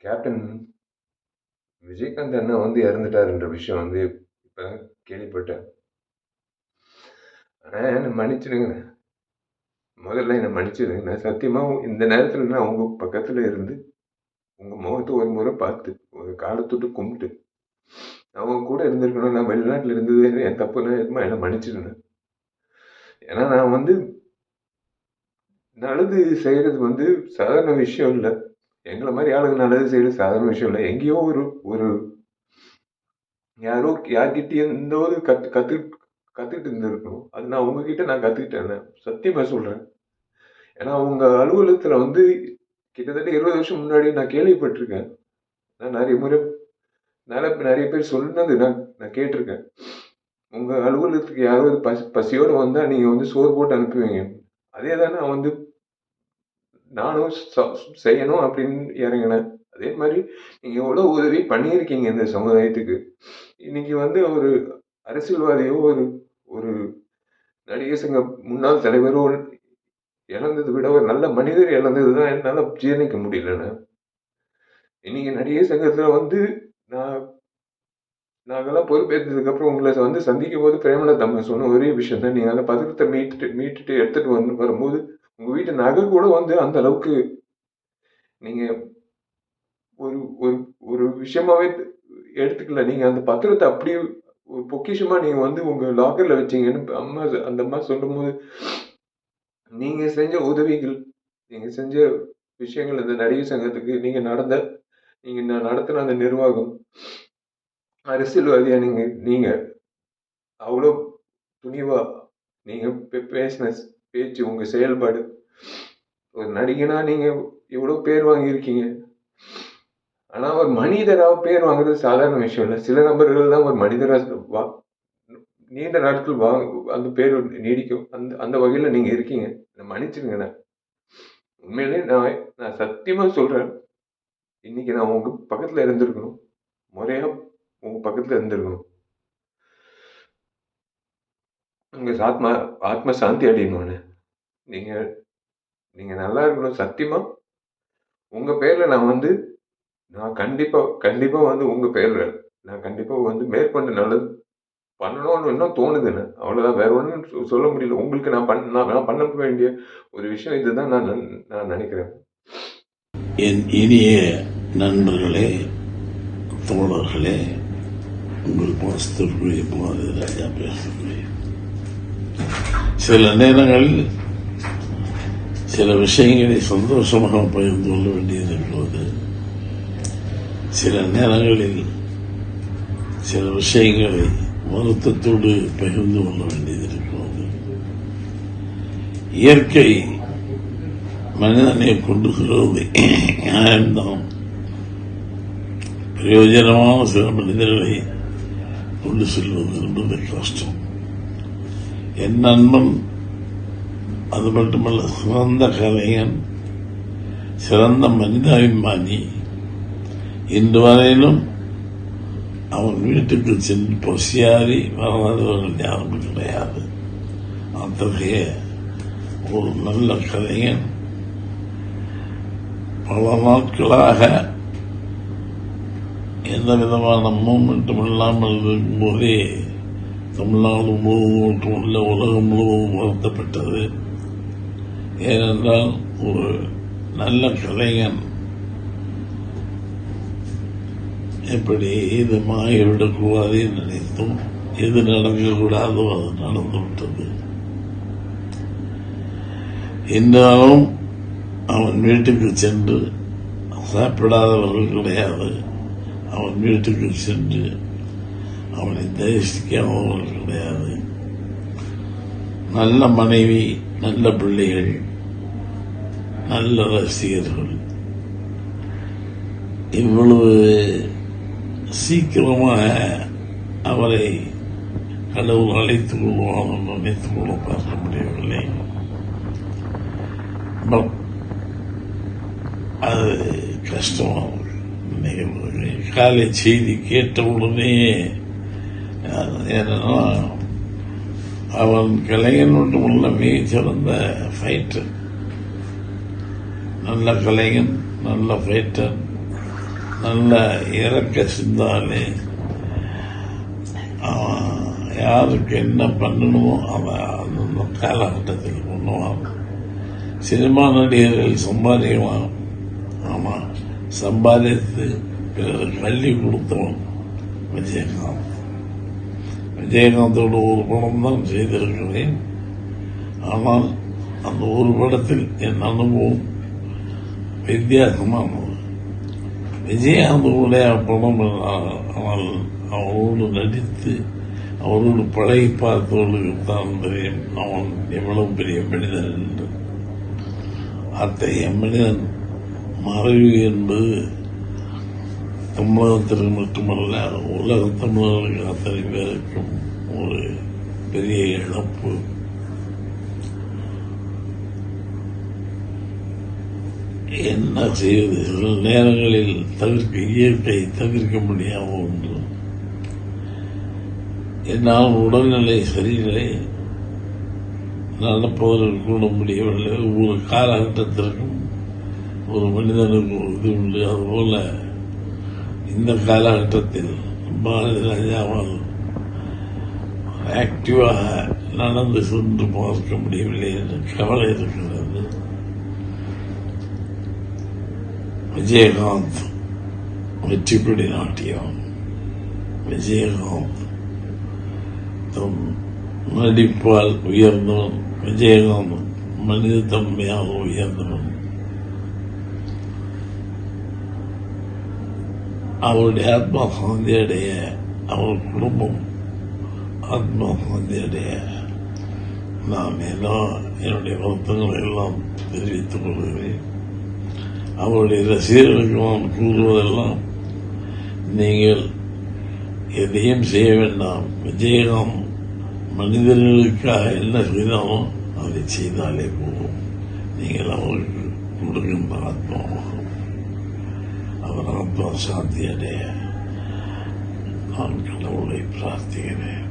Captain Vijayakanth அண்ணா வந்து இறந்துட்டாருன்ற விஷயம் வந்து இப்போ கேள்விப்பட்டேன். ஆனால் என்னை மன்னிச்சிடுங்க, முதல்ல என்னை மன்னிச்சிடுங்க. நான் சத்தியமாக இந்த நேரத்தில் நான் உங்கள் பக்கத்தில் இருந்து உங்கள் முகத்தை ஒரு முறை பார்த்து ஒரு காலத்தொட்டு கும்பிட்டு அவங்க கூட இருந்திருக்கணும். நான் வெளிநாட்டில் இருந்தது என் தப்புன்னு என்னை மன்னிச்சிடுங்க. ஏன்னா நான் வந்து நல்லது செய்கிறது வந்து சாதாரண விஷயம் இல்லை. எங்களை மாதிரி ஆளுங்க நல்லது செய்கிறது சாதாரண விஷயம் இல்லை. எங்கேயோ ஒரு ஒரு யாரோ யார்கிட்டயும் இந்த ஒரு கத்துக்கிட்டு இருந்திருக்கணும். அது நான் உங்ககிட்ட நான் கத்துக்கிட்டேன், சத்தியமா சொல்றேன். ஏன்னா உங்க அலுவலகத்துல வந்து கிட்டத்தட்ட 20 வருஷம் முன்னாடி நான் கேள்விப்பட்டிருக்கேன். நான் நிறைய பேர் சொன்னது நான் கேட்டிருக்கேன். உங்க அலுவலகத்துக்கு யாராவது பசியோடு வந்தா நீங்க வந்து சோறு போட்டு அனுப்புவீங்க. அதே தான் நான் வந்து நானும் செய்யணும் அப்படின்னு இறங்கினேன். அதே மாதிரி நீங்க எவ்வளவு உதவி பண்ணியிருக்கீங்க இந்த சமுதாயத்துக்கு. இன்னைக்கு வந்து ஒரு அரசியல்வாதியோ ஒரு ஒரு நடிகர் சங்க முன்னாள் தலைவரோ இழந்ததை விட ஒரு நல்ல மனிதர் இழந்ததுதான் என்னால ஜீரணிக்க முடியலன்னு. இன்னைக்கு நடிகர் சங்கத்துல வந்து நாங்கெல்லாம் பொறுப்பேற்றதுக்கு அப்புறம் உங்களை வந்து சந்திக்கும் போது பிரேமலதா அம்மா சொன்ன ஒரே விஷயம் தான், நீங்க அந்த பத்திரத்தை மீட்டுட்டு எடுத்துட்டு வரும்போது உங்க வீட்டு நகை கூட வந்து அந்த அளவுக்கு நீங்க ஒரு ஒரு ஒரு விஷயமாவே எடுத்துக்கல. நீங்க அந்த பத்திரத்தை அப்படியே ஒரு பொக்கிஷமா நீங்க வந்து உங்க லாக்கர்ல வச்சீங்கன்னு அந்த அம்மா சொல்லும் போது, நீங்க செஞ்ச உதவிகள், நீங்க செஞ்ச விஷயங்கள் இந்த நடிகர் சங்கத்துக்கு நீங்க நடத்தின அந்த நிர்வாகம், அரசியல்வாதியா நீங்க அவ்வளோ துணிவா நீங்க பேசின பேச்சு, உங்க செயல்பாடு, ஒரு நடிகனா நீங்க எவ்வளவு பேர் வாங்கியிருக்கீங்க. ஆனா ஒரு மனிதரா பேர் வாங்குறது சாதாரண விஷயம் இல்லை. சில நபர்கள் தான் ஒரு மனிதரா நீண்ட நாட்கள் அந்த பேர் நீடிக்கும். அந்த வகையில நீங்க இருக்கீங்க. மன்னிச்சிருங்க. உண்மையிலே நான் சத்தியமா சொல்றேன், இன்னைக்கு நான் உங்க பக்கத்துல இருந்திருக்கணும். முறையா உங்க பக்கத்துல இருந்திருக்கணும். உங்க ஆத்ம சாந்தி அடையணும்னு. நீங்க நீங்க நல்லா இருக்கணும். சத்தியமா உங்க பேர்ல நான் கண்டிப்பா வந்து உங்க பேர்ல நான் கண்டிப்பா வந்து மேற்கொண்டு நல்லது பண்ணணும்னு இன்னும் தோணுதுன்னு. அவ்வளவுதான், வேற ஒன்றும் சொல்ல முடியல. உங்களுக்கு நான் பண்ண வேண்டிய ஒரு விஷயம் இதுதான் நான் நினைக்கிறேன். என் இனிய நண்பர்களே, தோழர்களே, உங்கள் பாஸ்தருக்குரிய பாரதி ராஜா பேசுகிறேன். சில நேரங்களில் சில விஷயங்களை சந்தோஷமாக பகிர்ந்து கொள்ள வேண்டியிருக்கிறது. சில நேரங்களில் சில விஷயங்களை வருத்தத்தோடு பகிர்ந்து கொள்ள வேண்டியதிருக்கிறது. இயற்கை மனிதனை கொண்டுகிறது. நியாயம்தான். பிரயோஜனமான சில மனிதர்களை கொண்டு செல்வது என்பது கஷ்டம். என் நண்பன், அது மட்டுமல்ல, சிறந்த கலைஞன், சிறந்த மனிதாபிமானி, இன்று வரையிலும் அவன் வீட்டுக்கு சென்று பசியாரி வராதவர்கள் யாரும் கிடையாது. அத்தகைய ஒரு நல்ல கலைஞன் பல நாட்களாக எந்த விதமான மூமெண்ட்டும் இல்லாமல் இருக்கும்போதே தமிழ்நாடு முழுவதும் உள்ள உலகம் முழுவதும் வருத்தப்பட்டது. ஏனென்றால் ஒரு நல்ல கலைஞன் எப்படி இது மாறிவிடக்கூடாது நினைத்தும் எது நடக்கக்கூடாதோ அது நடந்துவிட்டது. என்றாலும் அவன் வீட்டுக்கு சென்று சாப்பிடாதவர்கள் கிடையாது. அவன் வீட்டுக்கு சென்று அவனை தரிசிக்காதவர்கள் கிடையாது. நல்ல மனைவி, நல்ல பிள்ளைகள், நல்ல ரசிகர்கள். இவ்வளவு சீக்கிரமாக அவரை கடவுள் அழைத்துக் கொள்வான் நினைத்துக் கொள்ள பார்க்க முடியவில்லை. அது கஷ்டமான நிகழ்வு. காலை செய்தி கேட்டவுடனே, ஏன்னா அவன் கலைஞன் மட்டுமல்ல, மிக சிறந்த ஃபைட்டர், நல்ல கலைஞன், நல்ல ஃபைட்டர், நல்ல இறக்க சிந்தாலே யாருக்கு என்ன பண்ணணுமோ அதை அந்த காலகட்டத்தில் பண்ணுவாங்க. சினிமா நடிகர்கள் சம்பாதிக்கலாம், ஆமா சம்பாதித்து பிறருக்கு அள்ளி கொடுத்தவன் விஜயகாந்த். விஜயகாந்தோட ஒரு படம் தான் செய்திருக்கிறேன். ஆனால் அந்த ஒரு படத்தில் என் அனுபவம் வித்தியாசமானது. விஜயகாந்தோடைய படம், ஆனால் அவரோடு நடித்து அவரோடு பழகி பார்த்தவர்களுக்கு தான் தெரியும் அவன் எவ்வளவு பெரிய மனிதன் என்று. அத்தகைய மனிதன் மறைவு என்பது தமிழகத்திற்கு மட்டுமல்ல, உலக தமிழர்களுக்கு அத்தனை பேருக்கும் ஒரு பெரிய இழப்பு. என்ன செய்வது? சில நேரங்களில் இயற்கை தவிர்க்க முடியாத ஒன்று. என்னால் உடல்நிலை சரியில்லை, நடப்பதற்கு கூட முடியவில்லை. ஒவ்வொரு காலகட்டத்திற்கும் ஒரு மனிதனுக்கு ஒரு இது உண்டு. அதுபோல இந்த காலகட்டத்தில் பாரதி ராஜாவால் ஆக்டிவாக நடந்து சென்று பார்க்க முடியவில்லை என்று கவலை இருக்கிறது. விஜயகாந்த் வெற்றிப்படி நாட்டியம். விஜயகாந்த் தம் நடிப்பால் உயர்ந்தவன். விஜயகாந்த் மனித தன்மையாக உயர்ந்தவன். அவருடைய ஆத்மா சாந்தி அடைய, அவர் குடும்பம் ஆத்மா சாந்தி அடைய நான் என்னுடைய வருத்தங்களை எல்லாம் தெரிவித்துக் கொள்கிறேன். அவருடைய ரசிகர்களுக்கு நான் கூறுவதெல்லாம், நீங்கள் எதையும் செய்ய வேண்டாம். விஜயகாந்த் மனிதர்களுக்காக என்ன செய்தாலும் அதை செய்தாலே போதும். நீங்கள் அவருக்கு கொடுக்கின்ற ஆத்மாவாகும். அவர் ஆத்மா சாந்தி அடைய நான் கடவுளை பிரார்த்திக்கிறேன்.